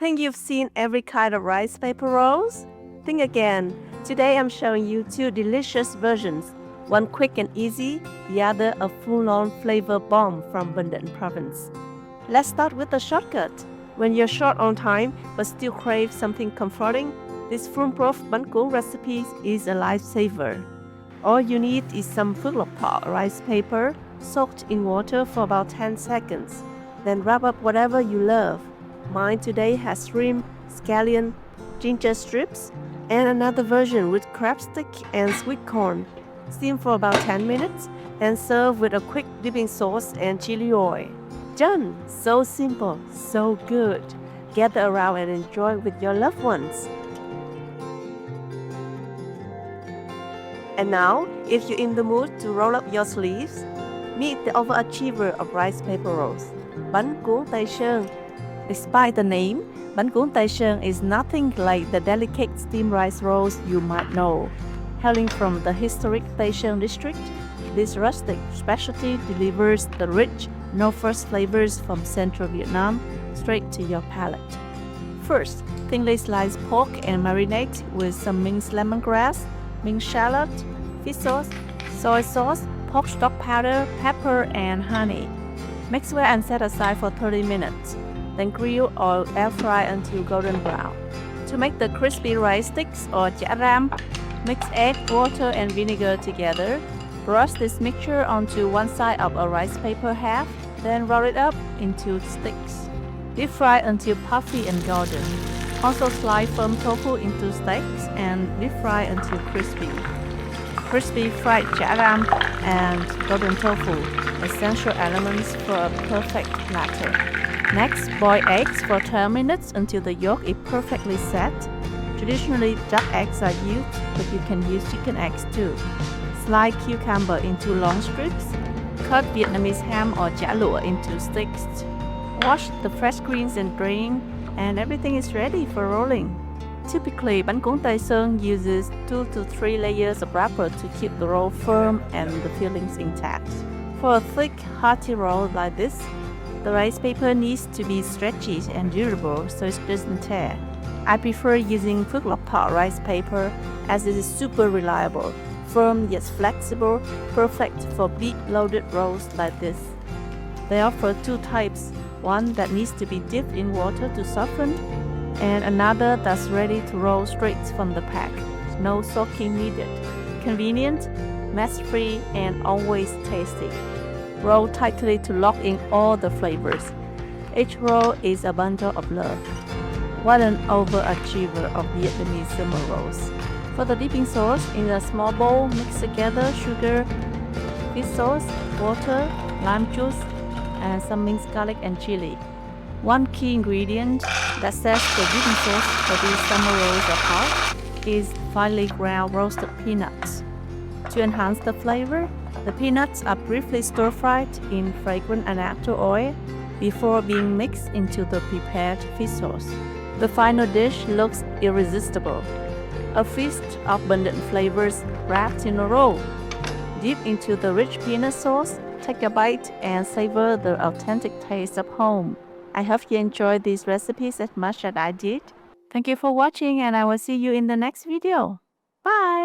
Think you've seen every kind of rice paper rolls? Think again. Today I'm showing you two delicious versions. One quick and easy, the other a full-on flavor bomb from Bình Định province. Let's start with the shortcut. When you're short on time but still crave something comforting, this foolproof bánh cuốn recipe is a lifesaver. All you need is some phức lộc thọ rice paper soaked in water for about 10 seconds. Then wrap up whatever you love. Mine today has shrimp, scallion, ginger strips, and another version with crab stick and sweet corn. Steam for about 10 minutes and serve with a quick dipping sauce and chili oil. Done! So simple, so good. Gather around and enjoy with your loved ones. And now, if you're in the mood to roll up your sleeves, meet the overachiever of rice paper rolls, bánh cuốn Tây Sơn. Despite the name, bánh cuốn Tây Sơn is nothing like the delicate steamed rice rolls you might know. Hailing from the historic Tây Sơn district, this rustic specialty delivers the rich, no-fuss flavors from central Vietnam straight to your palate. First, thinly sliced pork and marinate with some minced lemongrass, minced shallot, fish sauce, soy sauce, pork stock powder, pepper, and honey. Mix well and set aside for 30 minutes. Then grill or air fry until golden brown. To make the crispy rice sticks or chả ram, mix egg, water, and vinegar together. Brush this mixture onto one side of a rice paper half, then roll it up into sticks. Deep fry until puffy and golden. Also slice firm tofu into steaks and deep fry until crispy. Crispy fried chả ram and golden tofu, essential elements for a perfect platter. Next, boil eggs for 10 minutes until the yolk is perfectly set. Traditionally, duck eggs are used, but you can use chicken eggs too. Slice cucumber into long strips. Cut Vietnamese ham or chả lụa into sticks. Wash the fresh greens and drain, and everything is ready for rolling. Typically, bánh cuốn Tây Sơn uses 2 to 3 layers of wrapper to keep the roll firm and the fillings intact. For a thick, hearty roll like this, the rice paper needs to be stretchy and durable so it doesn't tear. I prefer using phức lộc thọ rice paper as it is super reliable, firm yet flexible, perfect for big loaded rolls like this. They offer two types, one that needs to be dipped in water to soften, and another that's ready to roll straight from the pack. No soaking needed. Convenient, mess-free, and always tasty. Roll tightly to lock in all the flavors. Each roll is a bundle of love. What an overachiever of Vietnamese summer rolls. For the dipping sauce, in a small bowl, mix together sugar, fish sauce, water, lime juice, and some minced garlic and chili. One key ingredient that sets the dipping sauce for these summer rolls apart is finely ground roasted peanuts. To enhance the flavor, the peanuts are briefly stir-fried in fragrant annatto oil before being mixed into the prepared fish sauce. The final dish looks irresistible. A feast of abundant flavors wrapped in a roll. Dip into the rich peanut sauce, take a bite, and savor the authentic taste of home. I hope you enjoyed these recipes as much as I did. Thank you for watching, and I will see you in the next video. Bye!